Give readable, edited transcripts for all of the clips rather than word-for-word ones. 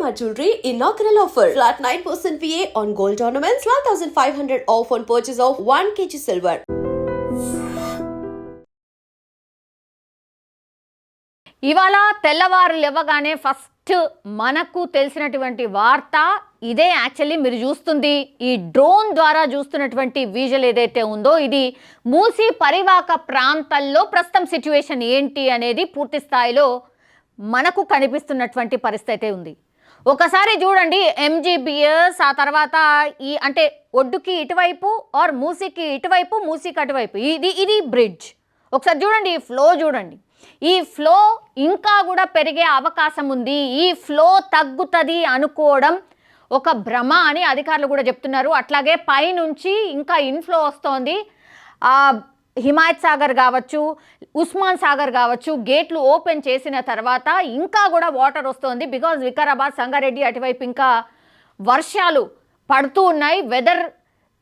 Shalimar Jewelry inaugural offer. Flat 9% VA on gold ornaments, 12,500 off on purchase of 1 kg silver. ఇవాళ తెల్లవారు లేవగానే first మనకు తెలిసినటువంటి వార్త ఇదే. యాక్చువల్లీ మీరు చూస్తుంది ఈ డ్రోన్ ద్వారా చూస్తున్నటువంటి విజువల్ ఏదైతే ఉందో ఇది మూసీ పరివాహక ప్రాంతాల్లో ప్రస్తుతం సిచ్యువేషన్ ఏంటి అనేది పూర్తి స్థాయిలో మనకు కనిపిస్తున్నటువంటి పరిస్థితి ఉంది. ఒకసారి చూడండి ఎంజీబీఎస్, ఆ తర్వాత ఈ అంటే ఒడ్డుకి ఇటువైపు ఆర్ మూసీకి ఇటువైపు, మూసీకి అటువైపు ఇది బ్రిడ్జ్. ఒకసారి చూడండి ఈ ఫ్లో చూడండి. ఈ ఫ్లో ఇంకా కూడా పెరిగే అవకాశం ఉంది. ఈ ఫ్లో తగ్గుతుంది అనుకోవడం ఒక భ్రమ అని అధికారులు కూడా చెప్తున్నారు. అట్లాగే పైనుంచి ఇంకా ఇన్ఫ్లో వస్తోంది. హిమాయత్ సాగర్ కావచ్చు, ఉస్మాన్ సాగర్ కావచ్చు, గేట్లు ఓపెన్ చేసిన తర్వాత ఇంకా కూడా వాటర్ వస్తుంది. బికాజ్ వికారాబాద్, సంగారెడ్డి అటువైపు ఇంకా వర్షాలు పడుతూ ఉన్నాయి. వెదర్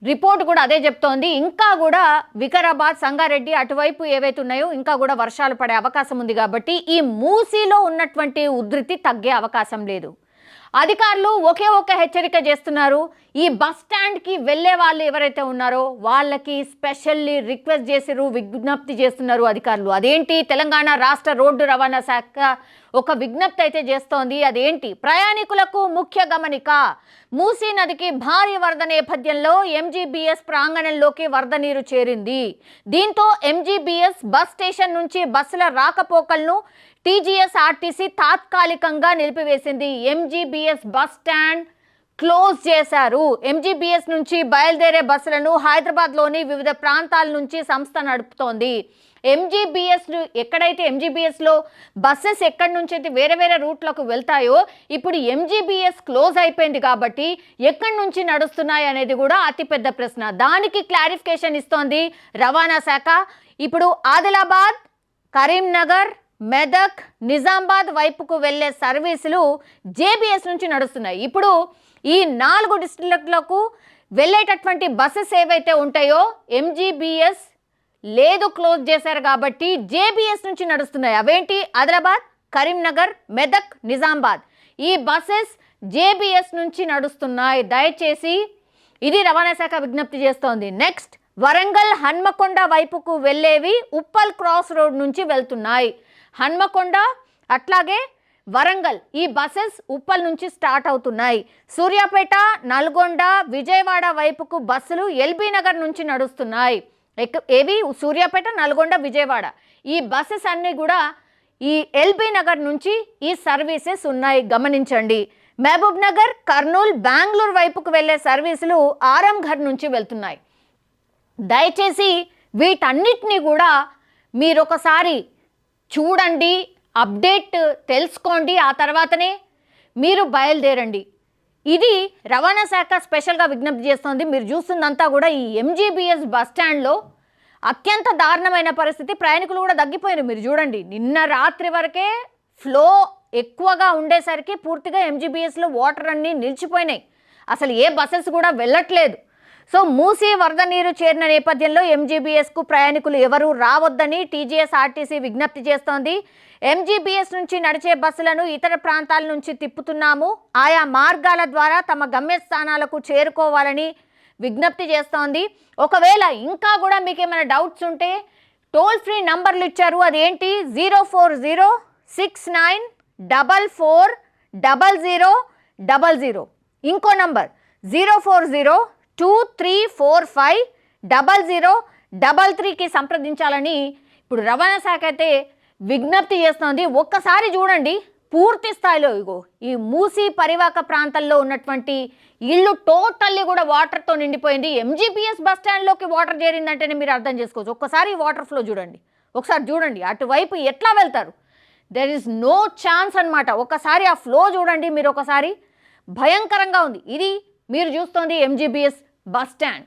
రిపోర్ట్ కూడా అదే చెప్తోంది. ఇంకా కూడా వికారాబాద్, సంగారెడ్డి అటువైపు ఏవైతే ఉన్నాయో ఇంకా కూడా వర్షాలు పడే అవకాశం ఉంది. కాబట్టి ఈ మూసీలో ఉన్నటువంటి ఉధృతి తగ్గే అవకాశం లేదు. అధికారులు ఒకే ఒక హెచ్చరిక చేస్తున్నారు. ఈ బస్ స్టాండ్కి వెళ్ళే వాళ్ళు ఎవరైతే ఉన్నారో వాళ్ళకి స్పెషల్లీ రిక్వెస్ట్ చేసిరు, విజ్ఞప్తి చేస్తున్నారు అధికారులు. అదేంటి, తెలంగాణ రాష్ట్ర రోడ్డు రవాణా శాఖ ఒక విజ్ఞప్తి అయితే చేస్తోంది. అదేంటి, ప్రయాణికులకు ముఖ్య గమనిక. మూసీ నదికి భారీ వరద నేపథ్యంలో ఎంజీబీఎస్ ప్రాంగణంలోకి వరద నీరు చేరింది. దీంతో ఎంజీబీఎస్ బస్ స్టేషన్ నుంచి బస్సుల రాకపోకలను టీజీఎస్ఆర్టీసీ తాత్కాలికంగా నిలిపివేసింది. ఎంజీబీఎస్ బస్ స్టాండ్ క్లోజ్ చేశారు. ఎంజీబీఎస్ నుంచి బయలుదేరే బస్సులను హైదరాబాద్లోని వివిధ ప్రాంతాల నుంచి సంస్థ నడుపుతోంది. ఎంజీబీఎస్ ఎక్కడైతే ఎంజీబీఎస్లో బస్సెస్ ఎక్కడి నుంచి అయితే వేరే వేరే రూట్లకు వెళ్తాయో ఇప్పుడు ఎంజీబీఎస్ క్లోజ్ అయిపోయింది కాబట్టి ఎక్కడి నుంచి నడుస్తున్నాయి అనేది కూడా అతిపెద్ద ప్రశ్న. దానికి క్లారిఫికేషన్ ఇస్తోంది రవాణా శాఖ. ఇప్పుడు ఆదిలాబాద్, కరీంనగర్, మెదక్, నిజామాబాద్ వైపుకు వెళ్లే సర్వీసులు జేబీఎస్ నుంచి నడుస్తున్నాయి. ఇప్పుడు ఈ 4 డిస్ట్రిక్ట్లకు వెళ్ళేటటువంటి బస్సెస్ ఏవైతే ఉంటాయో ఎంజీబీఎస్ లేదు, క్లోజ్ చేశారు కాబట్టి జేబీఎస్ నుంచి నడుస్తున్నాయి. అవేంటి, ఆదిలాబాద్, కరీంనగర్, మెదక్, నిజామాబాద్ ఈ బస్సెస్ జేబీఎస్ నుంచి నడుస్తున్నాయి. దయచేసి ఇది రవాణా శాఖ విజ్ఞప్తి చేస్తోంది. నెక్స్ట్, వరంగల్, హన్మకొండ వైపుకు వెళ్ళేవి ఉప్పల్ క్రాస్ రోడ్ నుంచి వెళ్తున్నాయి. హన్మకొండ అట్లాగే వరంగల్ ఈ బస్సెస్ ఉప్పల్ నుంచి స్టార్ట్ అవుతున్నాయి. సూర్యాపేట, నల్గొండ, విజయవాడ వైపుకు బస్సులు ఎల్బీ నగర్ నుంచి నడుస్తున్నాయి. ఏవి, సూర్యాపేట, నల్గొండ, విజయవాడ ఈ బస్సెస్ అన్నీ కూడా ఈ ఎల్బీ నగర్ నుంచి ఈ సర్వీసెస్ ఉన్నాయి, గమనించండి. మహబూబ్ నగర్, కర్నూలు, బెంగళూరు వైపుకు వెళ్ళే సర్వీసులు ఆరంఘర్ నుంచి వెళ్తున్నాయి. దయచేసి వీటన్నిటినీ కూడా మీరు ఒకసారి చూడండి, అప్డేట్ తెలుసుకోండి, ఆ తర్వాతనే మీరు బయలుదేరండి. ఇది రవాణా శాఖ స్పెషల్గా విజ్ఞప్తి చేస్తోంది. మీరు చూస్తుందంతా కూడా ఈ ఎంజీబీఎస్ బస్ స్టాండ్లో అత్యంత దారుణమైన పరిస్థితి. ప్రయాణికులు కూడా తగ్గిపోయారు. మీరు చూడండి, నిన్న రాత్రి వరకే ఫ్లో ఎక్కువగా ఉండేసరికి పూర్తిగా ఎంజీబీఎస్లో వాటర్ అన్నీ నిలిచిపోయినాయి. అసలు ఏ బస్సెస్ కూడా వెళ్ళట్లేదు. సో మూసీ వరద నీరు చేరిన నేపథ్యంలో ఎంజీబీఎస్కు ప్రయాణికులు ఎవరూ రావద్దని టీజీఎస్ఆర్టీసీ విజ్ఞప్తి చేస్తోంది. ఎంజీబీఎస్ నుంచి నడిచే బస్సులను ఇతర ప్రాంతాల నుంచి తిప్పుతున్నాము. ఆయా మార్గాల ద్వారా తమ గమ్యస్థానాలకు చేరుకోవాలని విజ్ఞప్తి చేస్తోంది. ఒకవేళ ఇంకా కూడా మీకు ఏమైనా డౌట్స్ ఉంటే టోల్ ఫ్రీ నంబర్లు ఇచ్చారు. అదేంటి, 04069440000. ఇంకో నంబర్ 04023450033కి సంప్రదించాలని ఇప్పుడు రవాణా శాఖ అయితే విజ్ఞప్తి చేస్తోంది. ఒక్కసారి చూడండి పూర్తి స్థాయిలో ఇగో ఈ మూసీ పరివాహక ప్రాంతాల్లో ఉన్నటువంటి ఇల్లు టోటల్లీ కూడా వాటర్తో నిండిపోయింది. ఎంజీబీఎస్ బస్ స్టాండ్లోకి వాటర్ చేరిందంటేనే మీరు అర్థం చేసుకోవచ్చు. ఒక్కసారి వాటర్ ఫ్లో చూడండి, ఒకసారి చూడండి అటువైపు ఎట్లా వెళ్తారు. దెర్ ఈజ్ నో ఛాన్స్ అనమాట. ఒకసారి ఆ ఫ్లో చూడండి మీరు, ఒకసారి భయంకరంగా ఉంది. ఇది మీరు చూస్తోంది ఎంజీబీఎస్ బస్ స్టాండ్.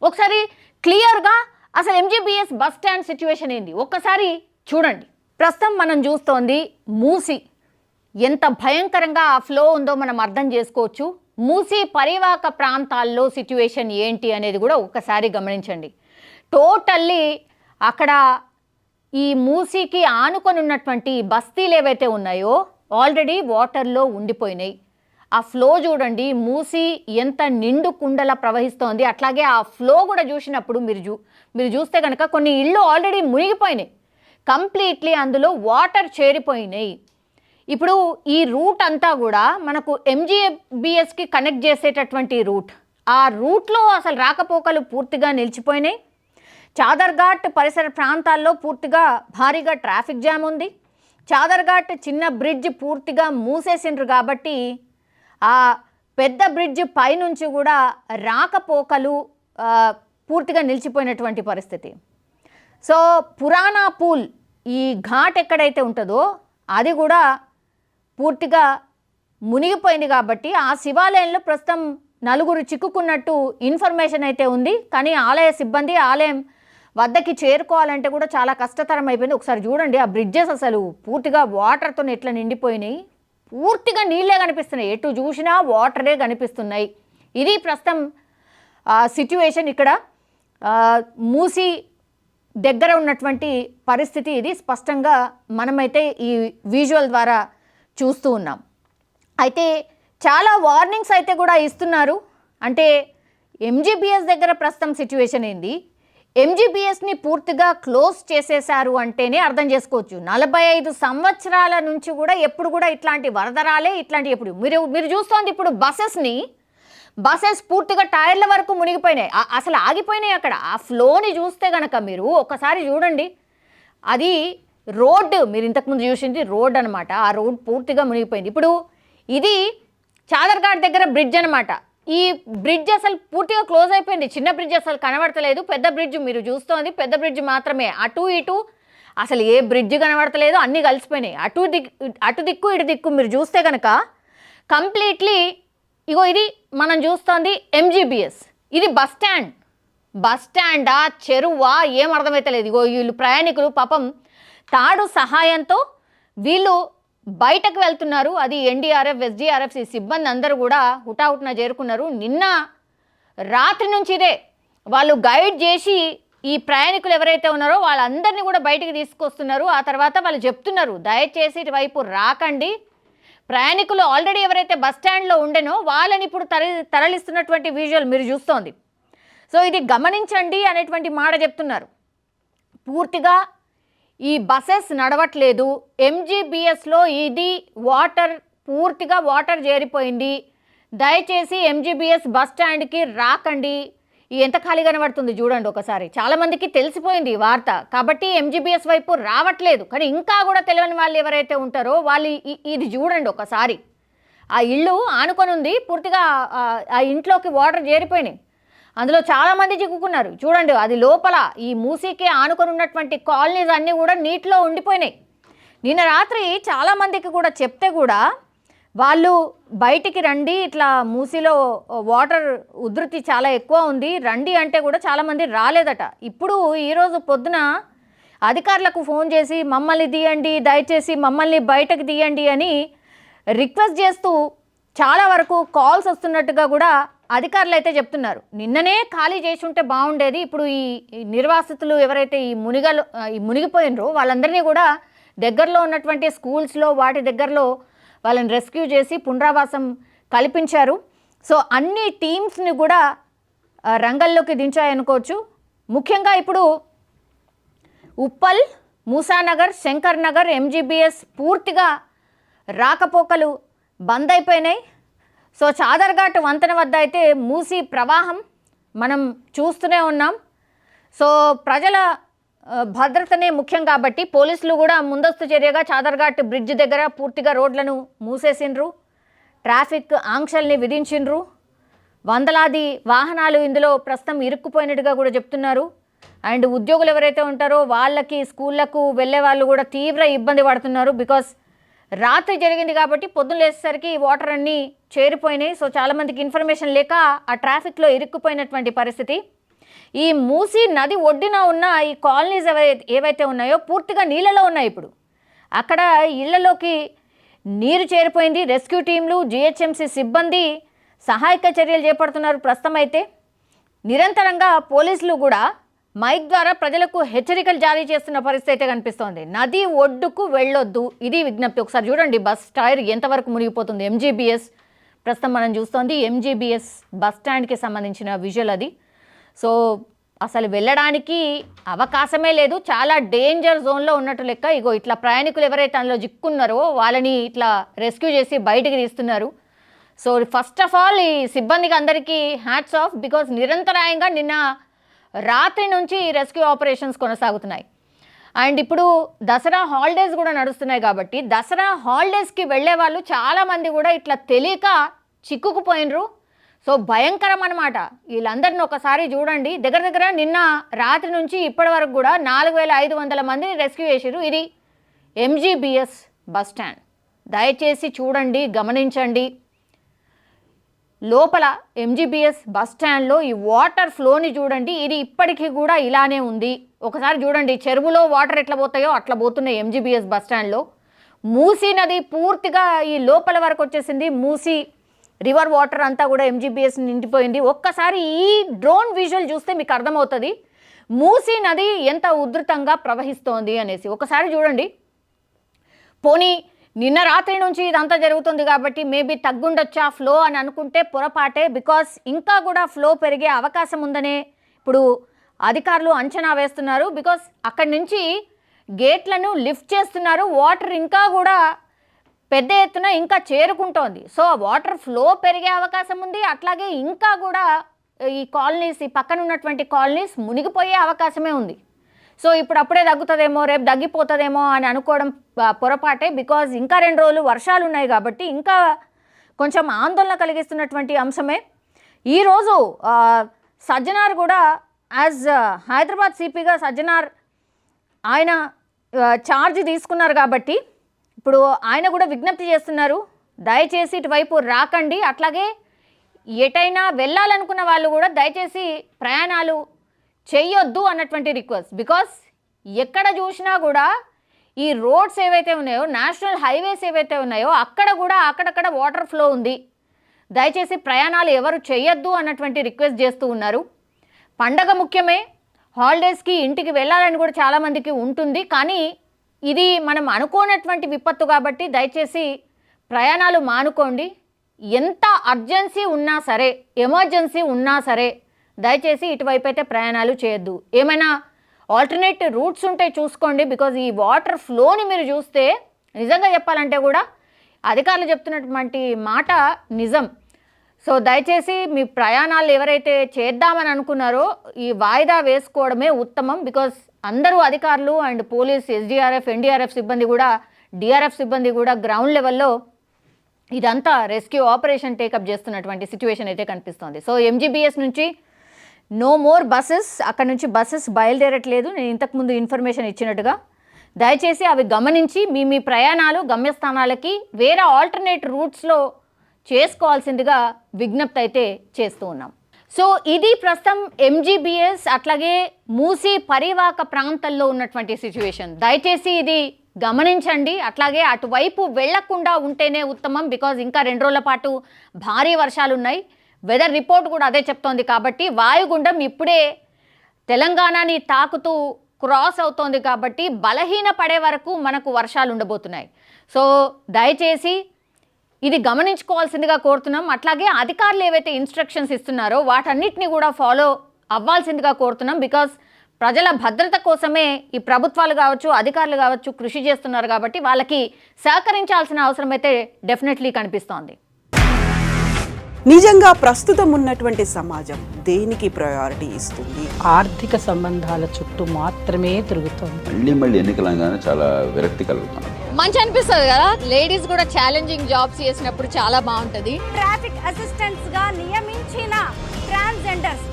ఒకసారి క్లియర్గా అసలు ఎంజీబీఎస్ బస్ స్టాండ్ సిచ్యువేషన్ ఏంది ఒక్కసారి చూడండి. ప్రస్తుతం మనం చూస్తోంది మూసీ, ఎంత భయంకరంగా ఆ ఫ్లో ఉందో మనం అర్థం చేసుకోవచ్చు. మూసీ పరివాహక ప్రాంతాల్లో సిచ్యువేషన్ ఏంటి అనేది కూడా ఒకసారి గమనించండి. టోటల్లీ అక్కడ ఈ మూసీకి ఆనుకొని ఉన్నటువంటి బస్తీలు ఏవైతే ఉన్నాయో ఆల్రెడీ వాటర్లో ఉండిపోయినాయి. ఆ ఫ్లో చూడండి, మూసి ఎంత నిండు కుండలా ప్రవహిస్తోంది. అట్లాగే ఆ ఫ్లో కూడా చూసినప్పుడు మీరు చూస్తే కనుక కొన్ని ఇళ్ళు ఆల్రెడీ మునిగిపోయినాయి, కంప్లీట్లీ అందులో వాటర్ చేరిపోయినాయి. ఇప్పుడు ఈ రూట్ అంతా కూడా మనకు ఎంజీబీఎస్కి కనెక్ట్ చేసేటటువంటి రూట్, ఆ రూట్లో అసలు రాకపోకలు పూర్తిగా నిలిచిపోయినాయి. చాదర్ఘాట్ పరిసర ప్రాంతాల్లో పూర్తిగా భారీగా ట్రాఫిక్ జామ్ ఉంది. చాదర్ఘాట్ చిన్న బ్రిడ్జ్ పూర్తిగా మూసేసిండ్రు కాబట్టి ఆ పెద్ద బ్రిడ్జ్ పైనుంచి కూడా రాకపోకలు పూర్తిగా నిలిచిపోయినటువంటి పరిస్థితి. సో పురాణా పూల్, ఈ ఘాట్ ఎక్కడైతే ఉంటుందో అది కూడా పూర్తిగా మునిగిపోయింది కాబట్టి ఆ శివాలయంలో ప్రస్తుతం 4 చిక్కుకున్నట్టు ఇన్ఫర్మేషన్ అయితే ఉంది. కానీ ఆలయ సిబ్బంది ఆలయం వద్దకి చేరుకోవాలంటే కూడా చాలా కష్టతరం అయిపోయింది. ఒకసారి చూడండి, ఆ బ్రిడ్జెస్ అసలు పూర్తిగా వాటర్తో ఎట్లా నిండిపోయినాయి, పూర్తిగా నీళ్ళే కనిపిస్తున్నాయి, ఎటు చూసినా వాటరే కనిపిస్తున్నాయి. ఇది ప్రస్తుతం సిచ్యువేషన్ ఇక్కడ మూసి దగ్గర ఉన్నటువంటి పరిస్థితి. ఇది స్పష్టంగా మనమైతే ఈ విజువల్ ద్వారా చూస్తూ ఉన్నాం. అయితే చాలా వార్నింగ్స్ అయితే కూడా ఇస్తున్నారు. అంటే ఎంజీబీఎస్ దగ్గర ప్రస్తుతం సిచ్యువేషన్ ఏంది, ఎంజీబీఎస్ని పూర్తిగా క్లోజ్ చేసేశారు అంటేనే అర్థం చేసుకోవచ్చు. 45 సంవత్సరాల నుంచి కూడా ఎప్పుడు కూడా ఇట్లాంటి వరదరాలే, ఇట్లాంటి ఎప్పుడు మీరు చూస్తోంది ఇప్పుడు బసెస్ పూర్తిగా టైర్ల వరకు మునిగిపోయినాయి, అసలు ఆగిపోయినాయి. అక్కడ ఆ ఫ్లోని చూస్తే కనుక మీరు ఒకసారి చూడండి, అది రోడ్డు, మీరు ఇంతకుముందు చూసింది రోడ్ అనమాట, ఆ రోడ్ పూర్తిగా మునిగిపోయింది. ఇప్పుడు ఇది చాదర్ఘాట్ దగ్గర బ్రిడ్జ్ అనమాట. ఈ బ్రిడ్జ్ అసలు పూర్తిగా క్లోజ్ అయిపోయింది, చిన్న బ్రిడ్జ్ అసలు కనబడతలేదు. పెద్ద బ్రిడ్జ్ మీరు చూస్తోంది, పెద్ద బ్రిడ్జ్ మాత్రమే, అటు ఇటు అసలు ఏ బ్రిడ్జ్ కనబడతలేదు, అన్నీ కలిసిపోయినాయి. అటు దిక్కు ఇటు దిక్కు మీరు చూస్తే కనుక కంప్లీట్లీ ఇగో ఇది మనం చూస్తోంది ఎంజీబీఎస్. ఇది బస్ స్టాండా చెరువా ఏం అర్థమైతలేదు. ఇగో వీళ్ళు ప్రయాణికులు పాపం తాడు సహాయంతో వీళ్ళు బయటకు వెళ్తున్నారు. అది ఎన్డీఆర్ఎఫ్, ఎస్డీఆర్ఎఫ్ సిబ్బంది అందరూ కూడా హుటాహుటిన చేరుకున్నారు. నిన్న రాత్రి నుంచి ఇదే వాళ్ళు గైడ్ చేసి ఈ ప్రయాణికులు ఎవరైతే ఉన్నారో వాళ్ళందరినీ కూడా బయటికి తీసుకొస్తున్నారు. ఆ తర్వాత వాళ్ళు చెప్తున్నారు, దయచేసి ఇటువైపు రాకండి. ప్రయాణికులు ఆల్రెడీ ఎవరైతే బస్ స్టాండ్లో ఉండేనో వాళ్ళని ఇప్పుడు తరలిస్తున్నటువంటి విజువల్ మీరు చూస్తోంది. సో ఇది గమనించండి అనేటువంటి మాట చెప్తున్నారు. పూర్తిగా ఈ బసెస్ నడవట్లేదు. ఎంజీబీఎస్లో ఇది పూర్తిగా వాటర్ చేరిపోయింది. దయచేసి ఎంజీబీఎస్ బస్ స్టాండ్కి రాకండి. ఎంత ఖాళీ కనబడుతుంది చూడండి ఒకసారి. చాలామందికి తెలిసిపోయింది ఈ వార్త కాబట్టి ఎంజీబీఎస్ వైపు రావట్లేదు. కానీ ఇంకా కూడా తెలియని వాళ్ళు ఎవరైతే ఉంటారో వాళ్ళు ఇది చూడండి ఒకసారి. ఆ ఇల్లు ఆనుకొని ఉంది, పూర్తిగా ఆ ఇంట్లోకి వాటర్ చేరిపోయినాయి. అందులో చాలామంది చిక్కుకున్నారు చూడండి. అది లోపల ఈ మూసీకి ఆనుకొని ఉన్నటువంటి కాలనీస్ అన్నీ కూడా నీటిలో ఉండిపోయినాయి. నిన్న రాత్రి చాలామందికి కూడా చెప్తే కూడా వాళ్ళు బయటికి రండి, ఇట్లా మూసీలో వాటర్ ఉధృతి చాలా ఎక్కువ ఉంది రండి అంటే కూడా చాలామంది రాలేదట. ఇప్పుడు ఈరోజు పొద్దున అధికారులకు ఫోన్ చేసి మమ్మల్ని తీయండి, దయచేసి మమ్మల్ని బయటకు తీయండి అని రిక్వెస్ట్ చేస్తూ చాలా వరకు కాల్స్ వస్తున్నట్టుగా కూడా అధికారులు అయితే చెప్తున్నారు. నిన్ననే ఖాళీ చేసి ఉంటే బాగుండేది. ఇప్పుడు ఈ నిర్వాసితులు ఎవరైతే ఈ మునిగిపోయినరో వాళ్ళందరినీ కూడా దగ్గరలో ఉన్నటువంటి స్కూల్స్లో వాటి దగ్గరలో వాళ్ళని రెస్క్యూ చేసి పునరావాసం కల్పించారు. సో అన్ని టీమ్స్ని కూడా రంగంలోకి దించాయనుకోవచ్చు. ముఖ్యంగా ఇప్పుడు ఉప్పల్, మూసానగర్, శంకర్ నగర్, ఎంజీబీఎస్ పూర్తిగా రాకపోకలు బంద్ అయిపోయినాయి. సో చాదర్ఘాట్ వంతెన వద్ద అయితే మూసీ ప్రవాహం మనం చూస్తూనే ఉన్నాం. సో ప్రజల భద్రతనే ముఖ్యం కాబట్టి పోలీసులు కూడా ముందస్తు చర్యగా చాదర్ఘాట్ బ్రిడ్జ్ దగ్గర పూర్తిగా రోడ్లను మూసేసిండ్రు, ట్రాఫిక్ ఆంక్షల్ని విధించిండ్రు. వందలాది వాహనాలు ఇందులో ప్రస్తుతం ఇరుక్కుపోయినట్టుగా కూడా చెప్తున్నారు. అండ్ ఉద్యోగులు ఎవరైతే ఉంటారో వాళ్ళకి స్కూళ్ళకు వెళ్ళే వాళ్ళు కూడా తీవ్ర ఇబ్బంది పడుతున్నారు. బికాస్ రాత్రి జరిగింది కాబట్టి పొద్దున్న లేచేసరికి వాటర్ అన్నీ చేరిపోయినాయి. సో చాలామందికి ఇన్ఫర్మేషన్ లేక ఆ ట్రాఫిక్లో ఇరుక్కుపోయినటువంటి పరిస్థితి. ఈ మూసీ నది ఒడ్డున ఉన్న ఈ కాలనీస్ ఏవైతే ఉన్నాయో పూర్తిగా నీళ్ళలో ఉన్నాయి. ఇప్పుడు అక్కడ ఇళ్లలోకి నీరు చేరిపోయింది. రెస్క్యూ టీంలు, జిహెచ్ఎంసీ సిబ్బంది సహాయక చర్యలు చేపడుతున్నారు. ప్రస్తుతం అయితే నిరంతరంగా పోలీసులు కూడా మైక్ ద్వారా ప్రజలకు హెచ్చరికలు జారీ చేస్తున్న పరిస్థితి అయితే కనిపిస్తోంది. నది ఒడ్డుకు వెళ్ళొద్దు, ఇది విజ్ఞప్తి. ఒకసారి చూడండి బస్ టైర్ ఎంతవరకు మునిగిపోతుంది. ఎంజీబీఎస్ ప్రస్తుతం మనం చూస్తోంది ఎంజీబీఎస్ బస్ స్టాండ్కి సంబంధించిన విజువల్ అది. సో అసలు వెళ్ళడానికి అవకాశమే లేదు, చాలా డేంజర్ జోన్లో ఉన్నట్టు లెక్క. ఇగో ఇట్లా ప్రయాణికులు ఎవరైతే అందులో చిక్కున్నారో వాళ్ళని ఇట్లా రెస్క్యూ చేసి బయటికి తీస్తున్నారు. సో ఫస్ట్ ఆఫ్ ఆల్ ఈ సిబ్బందికి అందరికీ హ్యాట్స్ ఆఫ్, బికాజ్ నిరంతరాయంగా నిన్న రాత్రి నుంచి రెస్క్యూ ఆపరేషన్స్ కొనసాగుతున్నాయి. అండ్ ఇప్పుడు దసరా హాలిడేస్ కూడా నడుస్తున్నాయి కాబట్టి దసరా హాలిడేస్కి వెళ్ళే వాళ్ళు చాలామంది కూడా ఇట్లా తెలియక చిక్కుకుపోయినరు. సో భయంకరం అనమాట. వీళ్ళందరిని ఒకసారి చూడండి, దగ్గర దగ్గర నిన్న రాత్రి నుంచి ఇప్పటి వరకు కూడా 4500 మందిని రెస్క్యూ చేశారు. ఇది ఎంజీబీఎస్ బస్ స్టాండ్. దయచేసి చూడండి, గమనించండి. లోపల ఎంజీబీఎస్ బస్ స్టాండ్లో ఈ వాటర్ ఫ్లోని చూడండి, ఇది ఇప్పటికీ కూడా ఇలానే ఉంది. ఒకసారి చూడండి, చెరువులో వాటర్ ఎట్లా పోతాయో అట్లా పోతున్నాయి ఎంజీబీఎస్ బస్ స్టాండ్లో. మూసీ నది పూర్తిగా ఈ లోపల వరకు వచ్చేసింది. మూసీ రివర్ వాటర్ అంతా కూడా ఎంజీబీఎస్ నిండిపోయింది. ఒక్కసారి ఈ డ్రోన్ విజువల్ చూస్తే మీకు అర్థమవుతుంది మూసీ నది ఎంత ఉధృతంగా ప్రవహిస్తోంది అనేసి. ఒకసారి చూడండి. పోనీ నిన్న రాత్రి నుంచి ఇదంతా జరుగుతుంది కాబట్టి మేబీ తగ్గుండొచ్చా ఫ్లో అని అనుకుంటే పొరపాటే, బికాస్ ఇంకా కూడా ఫ్లో పెరిగే అవకాశం ఉందనే ఇప్పుడు అధికారులు అంచనా వేస్తున్నారు. బికాస్ అక్కడి నుంచి గేట్లను లిఫ్ట్ చేస్తున్నారు, వాటర్ ఇంకా కూడా పెద్ద ఎత్తున ఇంకా చేరుకుంటోంది. సో వాటర్ ఫ్లో పెరిగే అవకాశం ఉంది, అట్లాగే ఇంకా కూడా ఈ కాలనీస్, ఈ పక్కన ఉన్నటువంటి కాలనీస్ మునిగిపోయే అవకాశమే ఉంది. సో ఇప్పుడు అప్పుడే తగ్గుతుందేమో, రేపు తగ్గిపోతుందేమో అని అనుకోవడం పొరపాటే, బికాజ్ ఇంకా 2 రోజులు వర్షాలు ఉన్నాయి కాబట్టి ఇంకా కొంచెం ఆందోళన కలిగిస్తున్నటువంటి అంశమే. ఈరోజు సజ్జనార్ కూడా యాజ్ హైదరాబాద్ సిపిగా సజ్జనార్ ఆయన ఛార్జ్ తీసుకున్నారు కాబట్టి ఇప్పుడు ఆయన కూడా విజ్ఞప్తి చేస్తున్నారు, దయచేసి ఇటువైపు రాకండి. అట్లాగే ఎటైనా వెళ్ళాలనుకున్న వాళ్ళు కూడా దయచేసి ప్రయాణాలు చేయొద్దు అన్నటువంటి రిక్వెస్ట్. బికాస్ ఎక్కడ చూసినా కూడా ఈ రోడ్స్ ఏవైతే ఉన్నాయో, నేషనల్ హైవేస్ ఏవైతే ఉన్నాయో అక్కడ కూడా అక్కడక్కడ వాటర్ ఫ్లో ఉంది. దయచేసి ప్రయాణాలు ఎవరు చేయొద్దు అన్నటువంటి రిక్వెస్ట్ చేస్తూ ఉన్నారు. పండగ ముఖ్యమే, హాలిడేస్కి ఇంటికి వెళ్ళాలని కూడా చాలామందికి ఉంటుంది, కానీ ఇది మనం అనుకోనటువంటి విపత్తు కాబట్టి దయచేసి ప్రయాణాలు మానుకోండి. ఎంత అర్జెన్సీ ఉన్నా సరే, ఎమర్జెన్సీ ఉన్నా సరే దయచేసి ఇటువైపు అయితే ప్రయాణాలు చేయొద్దు. ఏమైనా ఆల్టర్నేట్ రూట్స్ ఉంటే చూసుకోండి. బికాజ్ ఈ వాటర్ ఫ్లోని మీరు చూస్తే నిజంగా చెప్పాలంటే కూడా అధికారులు చెప్తున్నటువంటి మాట నిజం. సో దయచేసి మీ ప్రయాణాలు ఎవరైతే చేద్దామని అనుకున్నారో ఈ వాయిదా వేసుకోవడమే ఉత్తమం. బికాజ్ అందరూ అధికారులు అండ్ పోలీస్, ఎస్డీఆర్ఎఫ్, ఎన్డీఆర్ఎఫ్ సిబ్బంది కూడా, డిఆర్ఎఫ్ సిబ్బంది కూడా గ్రౌండ్ లెవెల్లో ఇదంతా రెస్క్యూ ఆపరేషన్ టేకప్ చేస్తున్నటువంటి సిచ్యువేషన్ అయితే కనిపిస్తోంది. సో ఎంజీబీఎస్ నుంచి నో మోర్ బస్సెస్, అక్కడ నుంచి బస్సెస్ బయలుదేరట్లేదు. నేను ఇంతకుముందు ఇన్ఫర్మేషన్ ఇచ్చినట్టుగా దయచేసి అవి గమనించి మీ ప్రయాణాలు గమ్యస్థానాలకి వేరే ఆల్టర్నేట్ రూట్స్లో చేసుకోవాల్సిందిగా విజ్ఞప్తి అయితే చేస్తూ ఉన్నాం. సో ఇది ప్రస్తుతం ఎంజీబీఎస్ అట్లాగే మూసీ పరివాహక ప్రాంతాల్లో ఉన్నటువంటి సిచ్యువేషన్. దయచేసి ఇది గమనించండి. అట్లాగే అటువైపు వెళ్లకుండా ఉంటేనే ఉత్తమం, బికాజ్ ఇంకా 2 రోజుల పాటు భారీ వర్షాలు ఉన్నాయి. వెదర్ రిపోర్ట్ కూడా అదే చెప్తోంది కాబట్టి వాయుగుండం ఇప్పుడే తెలంగాణని తాకుతూ క్రాస్ అవుతోంది కాబట్టి బలహీన పడే వరకు మనకు వర్షాలు ఉండబోతున్నాయి. సో దయచేసి ఇది గమనించుకోవాల్సిందిగా కోరుతున్నాం. అట్లాగే అధికారులు ఏవైతే ఇన్స్ట్రక్షన్స్ ఇస్తున్నారో వాటన్నిటిని కూడా ఫాలో అవ్వాల్సిందిగా కోరుతున్నాం. బికాజ్ ప్రజల భద్రత కోసమే ఈ ప్రభుత్వాలు కావచ్చు, అధికారులు కావచ్చు కృషి చేస్తున్నారు కాబట్టి వాళ్ళకి సహకరించాల్సిన అవసరం అయితే డెఫినెట్లీ కనిపిస్తోంది. నిజంగా ప్రస్తుతం ఉన్నటువంటి సమాజం దేనికి ప్రయారిటీ ఇస్తుంది? ఆర్థిక సంబంధాల చుట్టూ మాత్రమే తిరుగుతోంది. మళ్ళీ ఎన్నికలంగానే చాలా విరక్తి కలుగుతున్నాం. మంచి అనిపిస్తుంది కదా, లేడీస్ కూడా ఛాలెంజింగ్ జాబ్స్ చేసినప్పుడు చాలా బాగుంటది. ట్రాఫిక్ అసిస్టెంట్స్ గా నియమించిన ట్రాన్స్జెండర్స్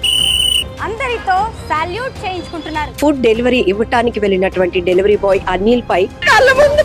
అందరితో సాల్యూట్ చేయించుకుంటున్నారు. ఫుడ్ డెలివరీ ఇవ్వటానికి వెళ్ళినటువంటి డెలివరీ బాయ్ అనిల్ పై కళ్ళ ముందు